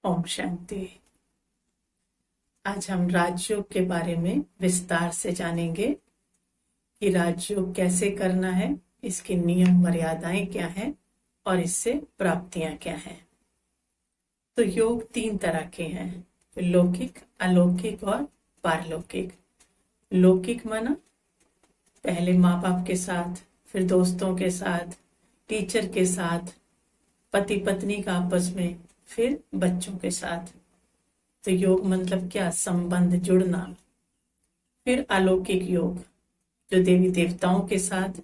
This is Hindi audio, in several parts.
ओम शांति। आज हम राजयोग के बारे में विस्तार से जानेंगे कि राजयोग कैसे करना है, इसके नियम मर्यादाएं क्या हैं और इससे प्राप्तियां क्या हैं। तो योग 3 तरह के हैं, लौकिक, अलौकिक और पारलौकिक। लौकिक माना पहले माँ बाप के साथ, फिर दोस्तों के साथ, टीचर के साथ, पति पत्नी का आपस में, फिर बच्चों के साथ। तो योग मतलब क्या? संबंध, जुड़ना। फिर अलौकिक योग जो देवी देवताओं के साथ,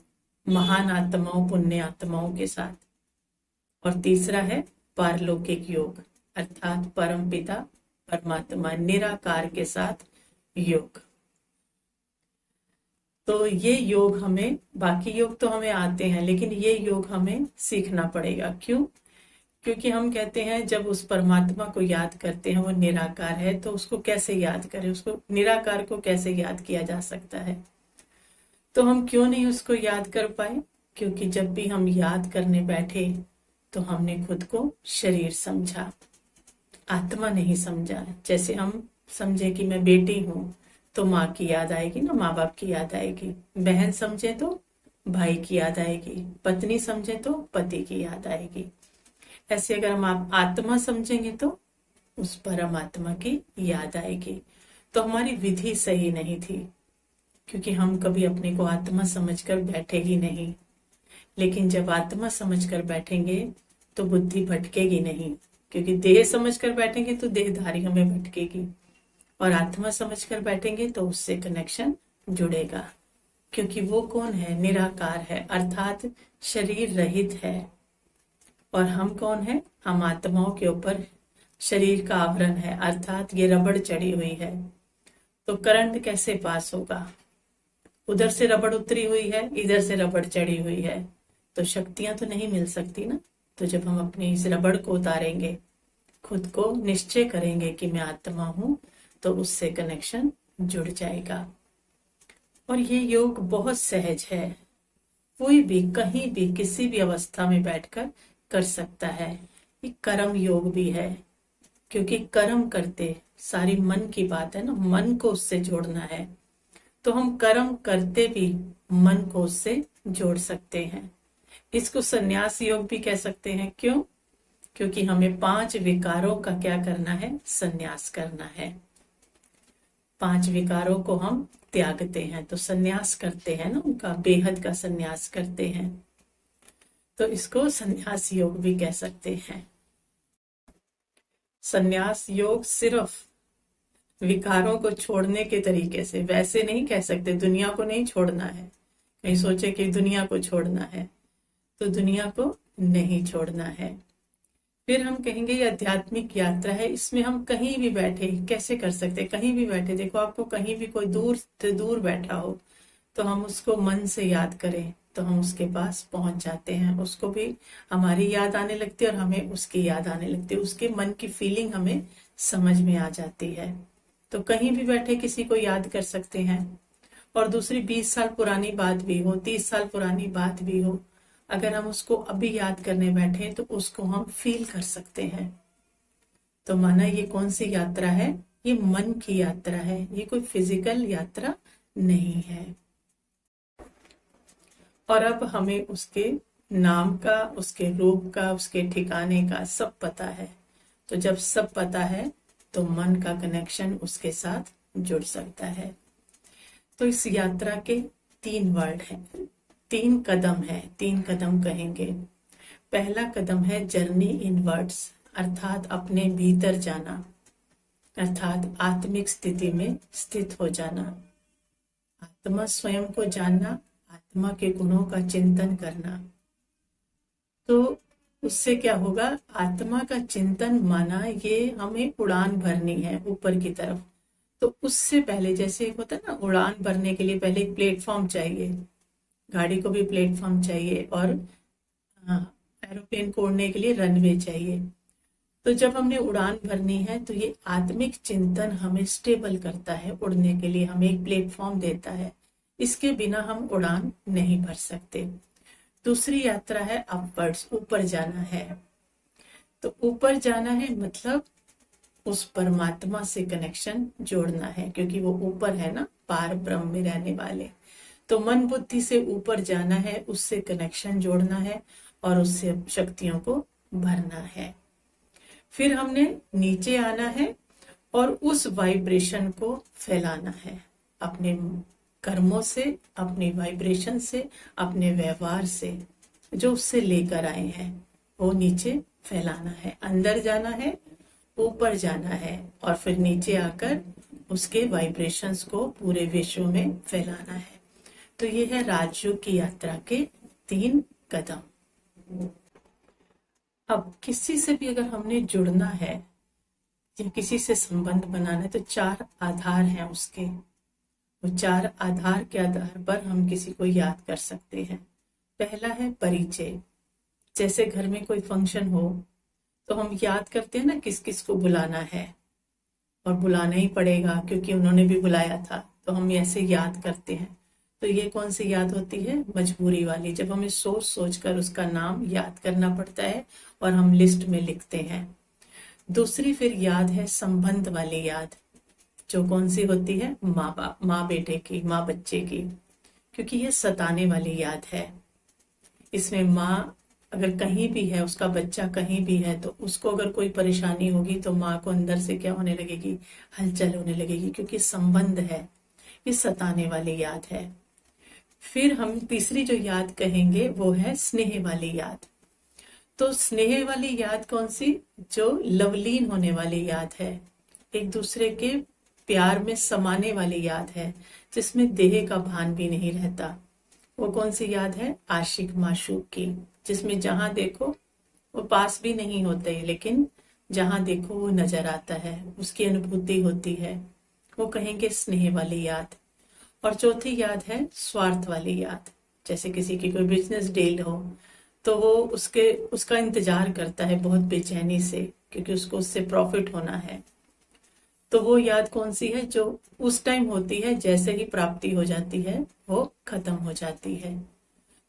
महान आत्माओं, पुण्य आत्माओं के साथ। और तीसरा है पारलौकिक योग अर्थात परम पिता परमात्मा निराकार के साथ योग। तो ये योग हमें, बाकी योग तो हमें आते हैं, लेकिन ये योग हमें सीखना पड़ेगा। क्यों? क्योंकि हम कहते हैं जब उस परमात्मा को याद करते हैं, वो निराकार है, तो उसको कैसे याद करें, उसको निराकार को कैसे याद किया जा सकता है। तो हम क्यों नहीं उसको याद कर पाए? क्योंकि जब भी हम याद करने बैठे तो हमने खुद को शरीर समझा, आत्मा नहीं समझा। जैसे हम समझे कि मैं बेटी हूं तो माँ की याद आएगी ना, माँ बाप की याद आएगी। बहन समझे तो भाई की याद आएगी, पत्नी समझे तो पति की याद आएगी। ऐसे अगर हम आप आत्मा समझेंगे तो उस परमात्मा की याद आएगी। तो हमारी विधि सही नहीं थी, क्योंकि हम कभी अपने को आत्मा समझकर बैठे ही नहीं। लेकिन जब आत्मा समझकर बैठेंगे तो बुद्धि भटकेगी नहीं, क्योंकि देह समझकर बैठेंगे तो देहधारी हमें भटकेगी, और आत्मा समझकर बैठेंगे तो उससे कनेक्शन जुड़ेगा। क्योंकि वो कौन है? निराकार है, अर्थात शरीर रहित है। और हम कौन है? हम आत्माओं के ऊपर शरीर का आवरण है, अर्थात ये रबड़ चढ़ी हुई है। तो करंट कैसे पास होगा? उधर से रबड़ उतरी हुई है, इधर से रबड़ चढ़ी हुई है, तो शक्तियां तो नहीं मिल सकती ना। तो जब हम अपनी इस रबड़ को उतारेंगे, खुद को निश्चय करेंगे कि मैं आत्मा हूं, तो उससे कनेक्शन जुड़ जाएगा। और ये योग बहुत सहज है, कोई भी कहीं भी किसी भी अवस्था में बैठकर कर सकता है। ये कर्म योग भी है, क्योंकि कर्म करते, सारी मन की बात है ना, मन को उससे जोड़ना है। तो हम कर्म करते भी मन को उससे जोड़ सकते हैं। इसको संन्यास योग भी कह सकते हैं। क्यों? क्योंकि हमें 5 विकारों का क्या करना है? संन्यास करना है। 5 विकारों को हम त्यागते हैं, तो संन्यास करते हैं ना, उनका बेहद का संन्यास करते हैं। तो इसको संन्यास योग भी कह सकते हैं। संन्यास योग सिर्फ विकारों को छोड़ने के तरीके से, वैसे नहीं कह सकते दुनिया को नहीं छोड़ना है। कहीं सोचे कि दुनिया को छोड़ना है, तो दुनिया को नहीं छोड़ना है। फिर हम कहेंगे ये आध्यात्मिक यात्रा है, इसमें हम कहीं भी बैठे कैसे कर सकते? कहीं भी बैठे, देखो आपको कहीं भी कोई दूर से दूर बैठा हो, तो हम उसको मन से याद करें तो हम उसके पास पहुंच जाते हैं। उसको भी हमारी याद आने लगती है और हमें उसकी याद आने लगती है, उसके मन की फीलिंग हमें समझ में आ जाती है। तो कहीं भी बैठे किसी को याद कर सकते हैं। और दूसरी 20 साल पुरानी बात भी हो, 30 साल पुरानी बात भी हो, अगर हम उसको अभी याद करने बैठे तो उसको हम फील कर सकते हैं। तो माना ये कौन सी यात्रा है? ये मन की यात्रा है, ये कोई फिजिकल यात्रा नहीं है। और अब हमें उसके नाम का, उसके रूप का, उसके ठिकाने का सब पता है। तो जब सब पता है तो मन का कनेक्शन उसके साथ जुड़ सकता है। तो इस यात्रा के 3 वर्ड हैं, 3 कदम है, 3 कदम कहेंगे। पहला कदम है जर्नी इनवर्ड्स, अर्थात अपने भीतर जाना, अर्थात आत्मिक स्थिति में स्थित हो जाना। आत्मा स्वयं को जानना, आत्मा के गुणों का चिंतन करना। तो उससे क्या होगा? आत्मा का चिंतन माना ये हमें उड़ान भरनी है ऊपर की तरफ। तो उससे पहले, जैसे होता है ना, उड़ान भरने के लिए पहले एक प्लेटफॉर्म चाहिए, गाड़ी को भी प्लेटफॉर्म चाहिए, और एरोप्लेन को उड़ने के लिए रनवे चाहिए। तो जब हमने उड़ान भरनी है तो ये आत्मिक चिंतन हमें स्टेबल करता है, उड़ने के लिए हमें एक प्लेटफॉर्म देता है। इसके बिना हम उड़ान नहीं भर सकते। दूसरी यात्रा है अपवर्ड्स, ऊपर जाना है। तो ऊपर जाना है मतलब उस परमात्मा से कनेक्शन जोड़ना है, क्योंकि वो ऊपर है ना, पार ब्रह्म में रहने वाले। तो मन बुद्धि से ऊपर जाना है, उससे कनेक्शन जोड़ना है और उससे शक्तियों को भरना है। फिर हमने नीचे आना है और उस वाइब्रेशन को फैलाना है अपने कर्मों से, अपने वाइब्रेशन से, अपने व्यवहार से, जो उससे लेकर आए हैं वो नीचे फैलाना है। अंदर जाना है, ऊपर जाना है और फिर नीचे आकर उसके वाइब्रेशंस को पूरे विश्व में फैलाना है। तो ये है राजयोग की यात्रा के 3 कदम। अब किसी से भी अगर हमने जुड़ना है या किसी से संबंध बनाना है तो 4 आधार हैं उसके। वो 4 आधार के आधार पर हम किसी को याद कर सकते हैं। पहला है परिचय। जैसे घर में कोई फंक्शन हो तो हम याद करते हैं ना किस किस को बुलाना है, और बुलाना ही पड़ेगा क्योंकि उन्होंने भी बुलाया था, तो हम ऐसे याद करते हैं। तो ये कौन सी याद होती है? मजबूरी वाली, जब हमें सोच सोच कर उसका नाम याद करना पड़ता है और हम लिस्ट में लिखते हैं। दूसरी फिर याद है संबंध वाली याद, जो कौन सी होती है? माँ बाप, माँ बेटे की, माँ बच्चे की, क्योंकि ये सताने वाली याद है। इसमें माँ अगर कहीं भी है, उसका बच्चा कहीं भी है, तो उसको अगर कोई परेशानी होगी तो माँ को अंदर से क्या होने लगेगी? हलचल होने लगेगी, क्योंकि संबंध है, ये सताने वाली याद है। फिर हम तीसरी जो याद कहेंगे वो है स्नेह वाली याद। तो स्नेह वाली याद कौन सी? जो लवलीन होने वाली याद है, एक दूसरे के प्यार में समाने वाली याद है, जिसमें देह का भान भी नहीं रहता। वो कौन सी याद है? आशिक माशूक की, जिसमें जहां देखो वो पास भी नहीं होते, लेकिन जहां देखो वो नजर आता है, उसकी अनुभूति होती है, वो कहेंगे स्नेह वाली याद। और चौथी याद है स्वार्थ वाली याद। जैसे किसी की कोई बिजनेस डील हो तो वो उसका इंतजार करता है बहुत बेचैनी से, क्योंकि उसको उससे प्रॉफिट होना है। तो वो याद कौन सी है? जो उस टाइम होती है, जैसे ही प्राप्ति हो जाती है वो खत्म हो जाती है।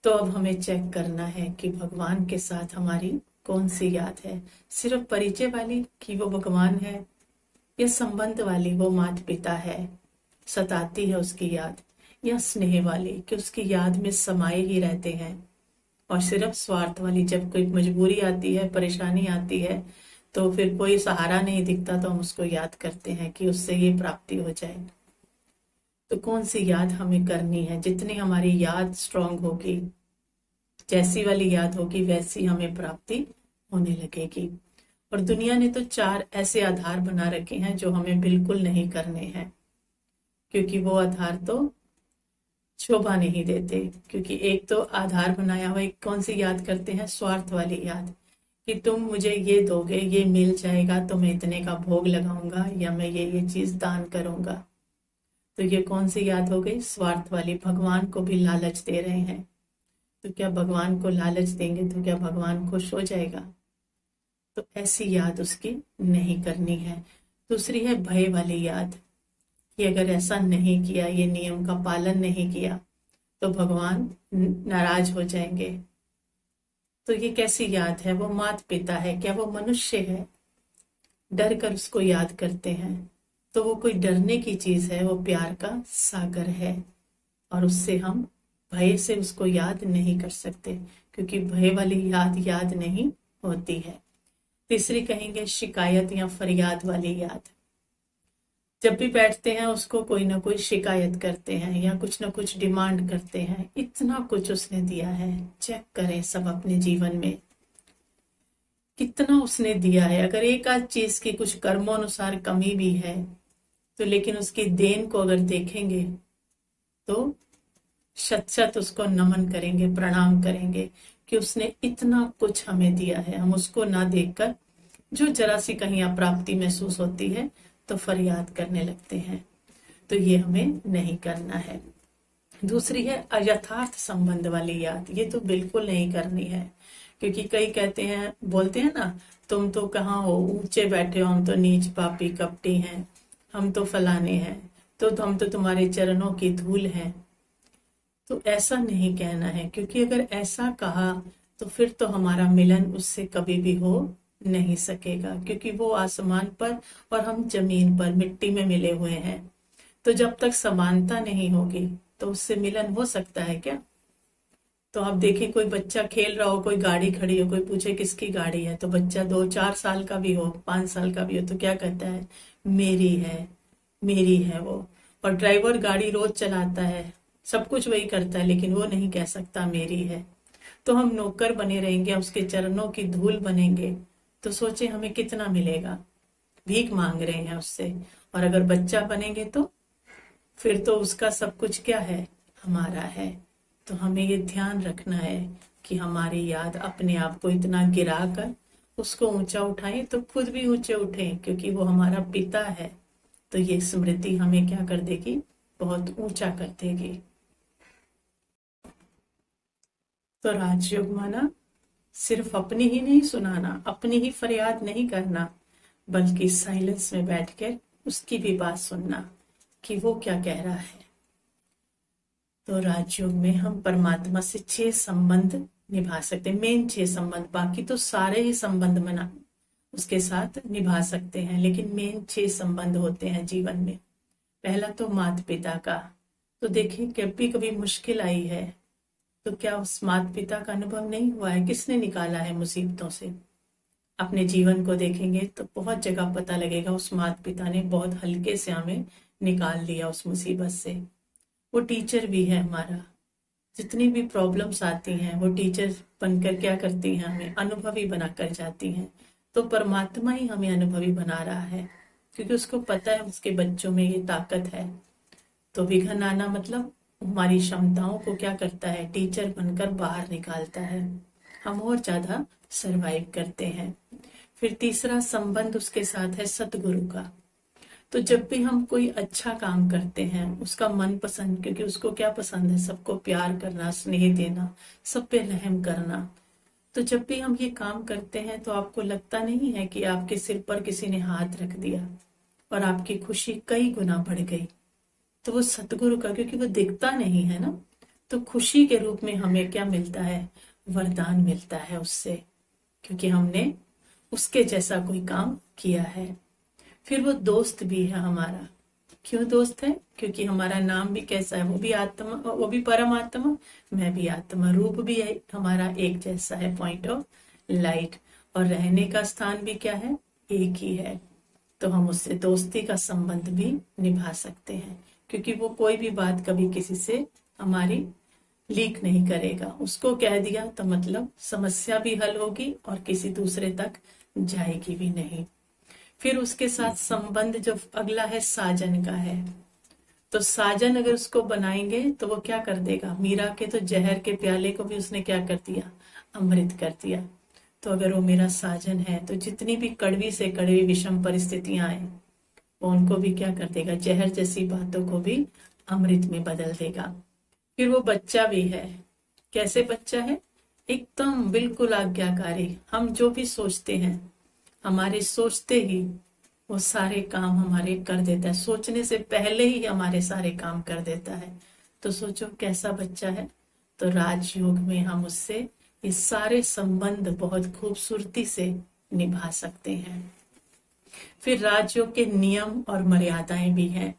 तो अब हमें चेक करना है कि भगवान के साथ हमारी कौन सी याद है। सिर्फ परिचय वाली कि वो भगवान है, या संबंध वाली, वो माता पिता है, सताती है उसकी याद, या स्नेह वाली कि उसकी याद में समाये ही रहते हैं। और सिर्फ स्वार्थ वाली, जब कोई मजबूरी आती है, परेशानी आती है, तो फिर कोई सहारा नहीं दिखता तो हम उसको याद करते हैं कि उससे ये प्राप्ति हो जाए। तो कौन सी याद हमें करनी है? जितनी हमारी याद स्ट्रांग होगी, जैसी वाली याद होगी, वैसी हमें प्राप्ति होने लगेगी। और दुनिया ने तो 4 ऐसे आधार बना रखे हैं जो हमें बिल्कुल नहीं करने हैं, क्योंकि वो आधार तो शोभा नहीं देते। क्योंकि एक तो आधार बनाया हुआ, एक कौन सी याद करते हैं? स्वार्थ वाली याद, कि तुम मुझे ये दोगे, ये मिल जाएगा तो मैं इतने का भोग लगाऊंगा, या मैं ये चीज दान करूंगा। तो ये कौन सी याद हो गई? स्वार्थ वाली। भगवान को भी लालच दे रहे हैं, तो क्या भगवान को लालच देंगे तो क्या भगवान खुश हो जाएगा? तो ऐसी याद उसकी नहीं करनी है। दूसरी है भय वाली याद, कि अगर ऐसा नहीं किया, ये नियम का पालन नहीं किया, तो भगवान नाराज हो जाएंगे। तो ये कैसी याद है? वो माता पिता है, क्या वो मनुष्य है? डर कर उसको याद करते हैं। तो वो कोई डरने की चीज है? वो प्यार का सागर है, और उससे हम भय से उसको याद नहीं कर सकते, क्योंकि भय वाली याद नहीं होती है। तीसरी कहेंगे शिकायत या फरियाद वाली याद। जब भी बैठते हैं उसको कोई ना कोई शिकायत करते हैं या कुछ ना कुछ डिमांड करते हैं। इतना कुछ उसने दिया है, चेक करें सब अपने जीवन में कितना उसने दिया है। अगर एक आध चीज की कुछ कर्मों अनुसार कमी भी है तो, लेकिन उसकी देन को अगर देखेंगे तो शत शत उसको नमन करेंगे, प्रणाम करेंगे कि उसने इतना कुछ हमें दिया है। हम उसको ना देखकर जो जरा सी कहीं अप्राप्ति महसूस होती है तो फरियाद करने लगते हैं। तो ये हमें नहीं करना है। दूसरी है अयथार्थ संबंध वाली याद। ये तो बिल्कुल नहीं करनी है, क्योंकि कई कहते हैं, बोलते हैं ना, तुम तो कहाँ हो, ऊंचे बैठे हो, हम तो नीच पापी कपटी हैं, हम तो फलाने हैं, तो हम तो तुम्हारे चरणों की धूल हैं। तो ऐसा नहीं कहना है, क्योंकि अगर ऐसा कहा तो फिर तो हमारा मिलन उससे कभी भी हो नहीं सकेगा, क्योंकि वो आसमान पर और हम जमीन पर मिट्टी में मिले हुए हैं। तो जब तक समानता नहीं होगी तो उससे मिलन हो सकता है क्या? तो आप देखिए, कोई बच्चा खेल रहा हो, कोई गाड़ी खड़ी हो, कोई पूछे किसकी गाड़ी है, तो बच्चा 2-4 साल का भी हो, 5 साल का भी हो, तो क्या कहता है? मेरी है, मेरी है वो। और ड्राइवर गाड़ी रोज चलाता है, सब कुछ वही करता है, लेकिन वो नहीं कह सकता मेरी है। तो हम नौकर बने रहेंगे, उसके चरणों की धूल बनेंगे, तो सोचे हमें कितना मिलेगा? भीख मांग रहे हैं उससे। और अगर बच्चा बनेंगे तो फिर तो उसका सब कुछ क्या है? हमारा है। तो हमें ये ध्यान रखना है कि हमारी याद अपने आप को इतना गिरा कर उसको ऊंचा उठाएं तो खुद भी ऊंचे उठें, क्योंकि वो हमारा पिता है। तो ये स्मृति हमें क्या कर देगी? बहुत ऊंचा कर देगी। तो राजयोग माना सिर्फ अपनी ही नहीं सुनाना, अपनी ही फरियाद नहीं करना, बल्कि साइलेंस में बैठकर उसकी भी बात सुनना कि वो क्या कह रहा है। तो राजयोग में हम परमात्मा से 6 संबंध निभा सकते हैं, मेन 6 संबंध। बाकी तो सारे ही संबंध मना उसके साथ निभा सकते हैं, लेकिन मेन 6 संबंध होते हैं जीवन में। पहला तो माता पिता का। तो देखिए, कभी कभी मुश्किल आई है तो क्या उस माता पिता का अनुभव नहीं हुआ है? किसने निकाला है मुसीबतों से? अपने जीवन को देखेंगे तो बहुत जगह पता लगेगा उस माता पिता ने बहुत हल्के से हमें निकाल दिया उस मुसीबत से। वो टीचर भी है हमारा। जितनी भी प्रॉब्लम्स आती हैं वो टीचर बनकर क्या करती हैं? हमें अनुभवी बनाकर जाती हैं। तो परमात्मा ही हमें अनुभवी बना रहा है, क्योंकि उसको पता है उसके बच्चों में ये ताकत है। तो विघन आना मतलब हमारी क्षमताओं को क्या करता है? टीचर बनकर बाहर निकालता है, हम और ज्यादा सरवाइव करते हैं। फिर तीसरा संबंध उसके साथ है सतगुरु का। तो जब भी हम कोई अच्छा काम करते हैं, उसका मन पसंद, क्योंकि उसको क्या पसंद है? सबको प्यार करना, स्नेह देना, सब पे रहम करना। तो जब भी हम ये काम करते हैं तो आपको लगता नहीं है कि आपके सिर पर किसी ने हाथ रख दिया और आपकी खुशी कई गुना बढ़ गई? तो वो सतगुरु का, क्योंकि वो दिखता नहीं है ना, तो खुशी के रूप में हमें क्या मिलता है? वरदान मिलता है उससे, क्योंकि हमने उसके जैसा कोई काम किया है। फिर वो दोस्त भी है हमारा। क्यों दोस्त है? क्योंकि हमारा नाम भी कैसा है? वो भी आत्मा, वो भी परमात्मा, मैं भी आत्मा। रूप भी है हमारा एक जैसा है, पॉइंट ऑफ लाइट। और रहने का स्थान भी क्या है? एक ही है। तो हम उससे दोस्ती का संबंध भी निभा सकते हैं, क्योंकि वो कोई भी बात कभी किसी से हमारी लीक नहीं करेगा। उसको कह दिया तो मतलब समस्या भी हल होगी और किसी दूसरे तक जाएगी भी नहीं। फिर उसके साथ संबंध जो अगला है साजन का है। तो साजन अगर उसको बनाएंगे तो वो क्या कर देगा? मीरा के तो जहर के प्याले को भी उसने क्या कर दिया? अमृत कर दिया। तो अगर वो मेरा साजन है तो जितनी भी कड़वी से कड़वी विषम परिस्थितियां आए वो उनको भी क्या कर देगा? जहर जैसी बातों को भी अमृत में बदल देगा। फिर वो बच्चा भी है। कैसे बच्चा है? एकदम बिल्कुल आज्ञाकारी। हम जो भी सोचते हैं, हमारे सोचते ही वो सारे काम हमारे कर देता है, सोचने से पहले ही हमारे सारे काम कर देता है। तो सोचो कैसा बच्चा है। तो राजयोग में हम उससे ये सारे संबंध बहुत खूबसूरती से निभा सकते हैं। फिर राजयोग के नियम और मर्यादाएं भी हैं।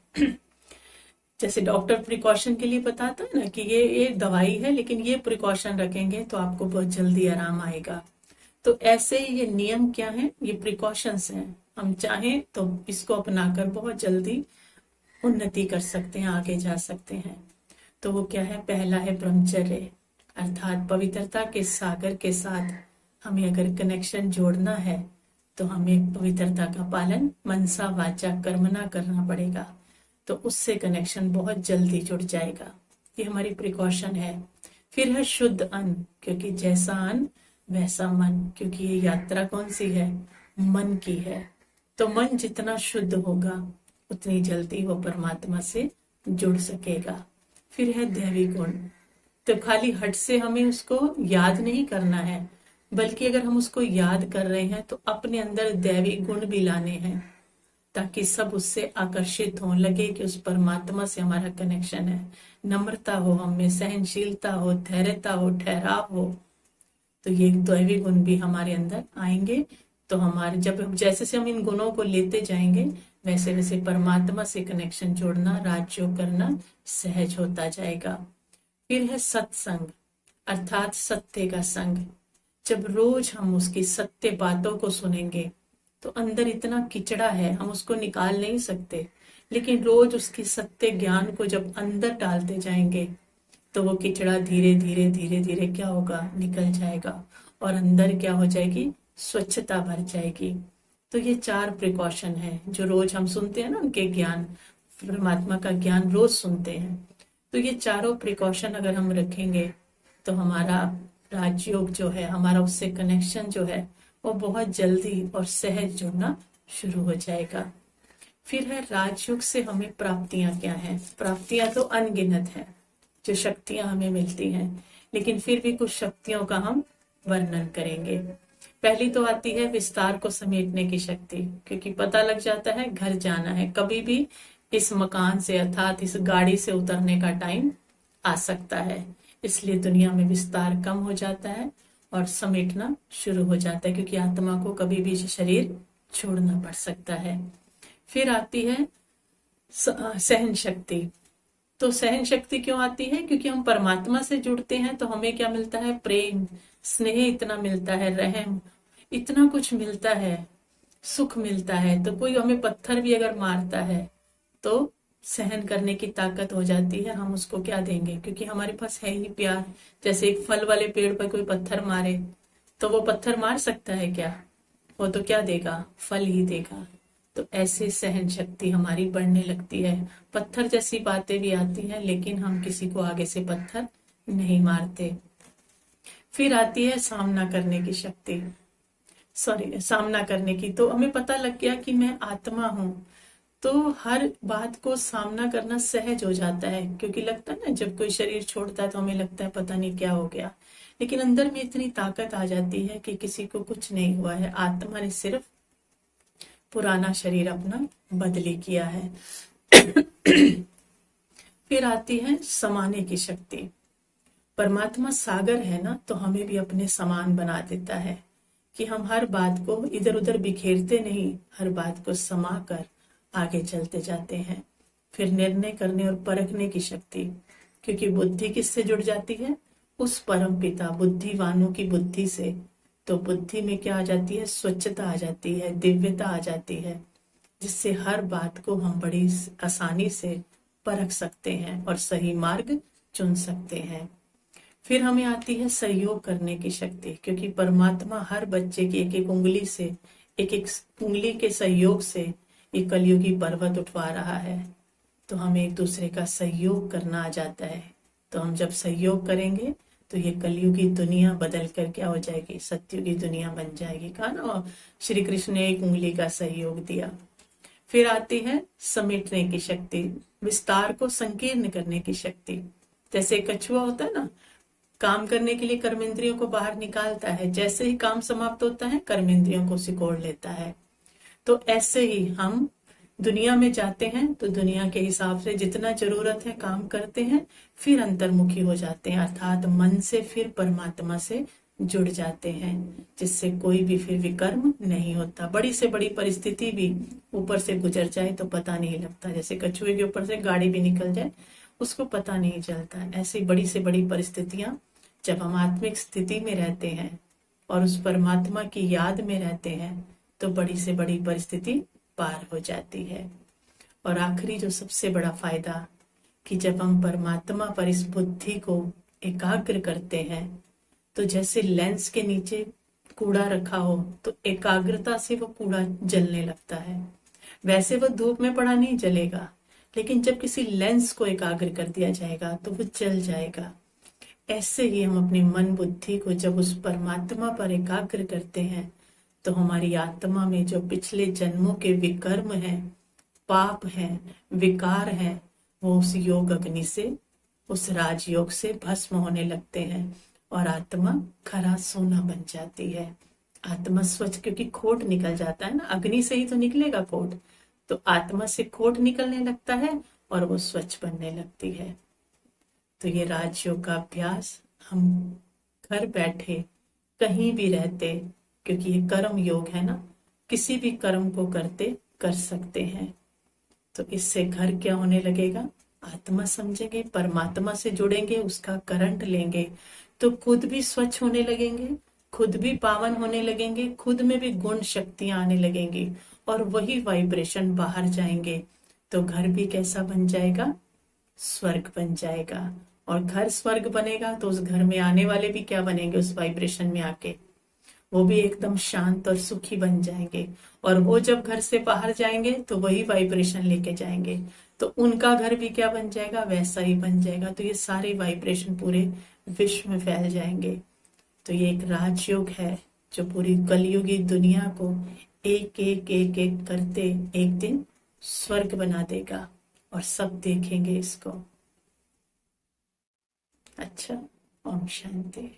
जैसे डॉक्टर प्रिकॉशन के लिए बताता है ना कि ये दवाई है, लेकिन ये प्रिकॉशन रखेंगे तो आपको बहुत जल्दी आराम आएगा। तो ऐसे ही ये नियम क्या है? ये प्रिकॉशंस हैं। हम चाहें तो इसको अपनाकर बहुत जल्दी उन्नति कर सकते हैं, आगे जा सकते हैं। तो वो क्या है? पहला है ब्रह्मचर्य, अर्थात पवित्रता के सागर के साथ हमें अगर कनेक्शन जोड़ना है तो हमें पवित्रता का पालन मनसा वाचा कर्मणा करना पड़ेगा। तो उससे कनेक्शन बहुत जल्दी जुड़ जाएगा। ये हमारी प्रिकॉशन है। फिर है शुद्ध अन्न, क्योंकि जैसा अन्न वैसा मन, क्योंकि ये यात्रा कौन सी है? मन की है। तो मन जितना शुद्ध होगा उतनी जल्दी वो परमात्मा से जुड़ सकेगा। फिर है दैवी गुण। तो खाली हट से हमें उसको याद नहीं करना है, बल्कि अगर हम उसको याद कर रहे हैं तो अपने अंदर दैवी गुण भी लाने हैं, ताकि सब उससे आकर्षित हो, लगे कि उस परमात्मा से हमारा कनेक्शन है। नम्रता हो हमें, सहनशीलता हो, धैर्यता हो, ठहराव हो। तो ये दैवी गुण भी हमारे अंदर आएंगे तो हमारे जब जैसे से हम इन गुणों को लेते जाएंगे वैसे वैसे परमात्मा से कनेक्शन जोड़ना, राजयोग करना सहज होता जाएगा। फिर है सत्संग, अर्थात सत्य का संग। जब रोज हम उसकी सत्य बातों को सुनेंगे तो अंदर इतना किचड़ा है हम उसको निकाल नहीं सकते, लेकिन रोज उसकी सत्य ज्ञान को जब अंदर डालते जाएंगे तो वो किचड़ा धीरे धीरे धीरे धीरे क्या होगा, निकल जाएगा और अंदर क्या हो जाएगी, स्वच्छता भर जाएगी। तो ये 4 प्रिकॉशन है जो रोज हम सुनते हैं ना, उनके ज्ञान, परमात्मा का ज्ञान रोज सुनते हैं। तो ये चारों प्रिकॉशन अगर हम रखेंगे तो हमारा राजयोग जो है, हमारा उससे कनेक्शन जो है वो बहुत जल्दी और सहज जुड़ना शुरू हो जाएगा। फिर है राजयोग से हमें प्राप्तियां क्या हैं। प्राप्तियां तो अनगिनत हैं जो शक्तियां हमें मिलती हैं, लेकिन फिर भी कुछ शक्तियों का हम वर्णन करेंगे। पहली तो आती है विस्तार को समेटने की शक्ति, क्योंकि पता लग जाता है घर जाना है, कभी भी इस मकान से अर्थात इस गाड़ी से उतरने का टाइम आ सकता है, इसलिए दुनिया में विस्तार कम हो जाता है और समेटना शुरू हो जाता है, क्योंकि आत्मा को कभी भी शरीर छोड़ना पड़ सकता है। फिर आती है सहन शक्ति। तो सहन शक्ति क्यों आती है, क्योंकि हम परमात्मा से जुड़ते हैं तो हमें क्या मिलता है, प्रेम स्नेह इतना मिलता है, रहम इतना कुछ मिलता है, सुख मिलता है। तो कोई हमें पत्थर भी अगर मारता है तो सहन करने की ताकत हो जाती है, हम उसको क्या देंगे, क्योंकि हमारे पास है ही प्यार। जैसे एक फल वाले पेड़ पर कोई पत्थर मारे तो वो पत्थर मार सकता है क्या, वो तो क्या देगा, फल ही देगा। तो ऐसे सहन शक्ति हमारी बढ़ने लगती है। पत्थर जैसी बातें भी आती हैं लेकिन हम किसी को आगे से पत्थर नहीं मारते। फिर आती है सामना करने की शक्ति, सामना करने की। तो हमें पता लग गया कि मैं आत्मा हूं, तो हर बात को सामना करना सहज हो जाता है, क्योंकि लगता है ना जब कोई शरीर छोड़ता है तो हमें लगता है पता नहीं क्या हो गया, लेकिन अंदर में इतनी ताकत आ जाती है कि किसी को कुछ नहीं हुआ है, आत्मा ने सिर्फ पुराना शरीर अपना बदली किया है। फिर आती है समाने की शक्ति। परमात्मा सागर है ना, तो हमें भी अपने समान बना देता है कि हम हर बात को इधर उधर बिखेरते नहीं, हर बात को समा कर आगे चलते जाते हैं। फिर निर्णय करने और परखने की शक्ति, क्योंकि बुद्धि किससे जुड़ जाती है, उस परम पिता बुद्धिवानों की बुद्धि से। तो बुद्धि में क्या आ जाती है, स्वच्छता आ जाती है, दिव्यता आ जाती है, जिससे हर बात को हम बड़ी आसानी से परख सकते हैं और सही मार्ग चुन सकते हैं। फिर हमें आती है सहयोग करने की शक्ति, क्योंकि परमात्मा हर बच्चे की एक एक उंगली से, एक एक उंगली के सहयोग से ये कलयुगी पर्वत उठवा रहा है। तो हमें एक दूसरे का सहयोग करना आ जाता है। तो हम जब सहयोग करेंगे तो ये कलयुगी दुनिया बदल कर क्या हो जाएगी, सत्युगी दुनिया बन जाएगी। कहा ना श्री कृष्ण ने एक उंगली का सहयोग दिया। फिर आती है समेटने की शक्ति, विस्तार को संकीर्ण करने की शक्ति। जैसे कछुआ होता है ना, काम करने के लिए कर्मेंद्रियों को बाहर निकालता है, जैसे ही काम समाप्त होता है कर्मेंद्रियों को सिकोड़ लेता है। तो ऐसे ही हम दुनिया में जाते हैं तो दुनिया के हिसाब से जितना जरूरत है काम करते हैं, फिर अंतर्मुखी हो जाते हैं, अर्थात मन से फिर परमात्मा से जुड़ जाते हैं, जिससे कोई भी फिर विकर्म नहीं होता। बड़ी से बड़ी परिस्थिति भी ऊपर से गुजर जाए तो पता नहीं लगता, जैसे कछुए के ऊपर से गाड़ी भी निकल जाए उसको पता नहीं चलता। ऐसी बड़ी से बड़ी परिस्थितियां जब हम आत्मिक स्थिति में रहते हैं और उस परमात्मा की याद में रहते हैं तो बड़ी से बड़ी परिस्थिति पार हो जाती है। और आखिरी जो सबसे बड़ा फायदा, कि जब हम परमात्मा पर इस बुद्धि को एकाग्र करते हैं तो जैसे लेंस के नीचे कूड़ा रखा हो तो एकाग्रता से वो कूड़ा जलने लगता है, वैसे वो धूप में पड़ा नहीं जलेगा, लेकिन जब किसी लेंस को एकाग्र कर दिया जाएगा तो वो जल जाएगा। ऐसे ही हम अपनी मन बुद्धि को जब उस परमात्मा पर एकाग्र करते हैं तो हमारी आत्मा में जो पिछले जन्मों के विकर्म हैं, पाप हैं, विकार हैं, वो उस योग अग्नि से, उस राजयोग से भस्म होने लगते हैं और आत्मा खरा सोना बन जाती है। आत्मा स्वच्छ, क्योंकि खोट निकल जाता है ना, अग्नि से ही तो निकलेगा खोट, तो आत्मा से खोट निकलने लगता है और वो स्वच्छ बनने लगती है। तो ये राजयोग का अभ्यास हम घर बैठे कहीं भी रहते क्योंकि ये कर्म योग है ना, किसी भी कर्म को करते कर सकते हैं। तो इससे घर क्या होने लगेगा, आत्मा समझेंगे, परमात्मा से जुड़ेंगे, उसका करंट लेंगे तो खुद भी स्वच्छ होने लगेंगे, खुद भी पावन होने लगेंगे, खुद में भी गुण शक्तियां आने लगेंगी और वही वाइब्रेशन बाहर जाएंगे तो घर भी कैसा बन जाएगा, स्वर्ग बन जाएगा। और घर स्वर्ग बनेगा तो उस घर में आने वाले भी क्या बनेंगे, उस वाइब्रेशन में आके वो भी एकदम शांत और सुखी बन जाएंगे। और वो जब घर से बाहर जाएंगे तो वही वाइब्रेशन लेके जाएंगे तो उनका घर भी क्या बन जाएगा, वैसा ही बन जाएगा। तो ये सारे वाइब्रेशन पूरे विश्व में फैल जाएंगे। तो ये एक राजयोग है जो पूरी कलयुगी दुनिया को एक एक एक एक करते एक दिन स्वर्ग बना देगा और सब देखेंगे इसको। अच्छा, ओम शांति।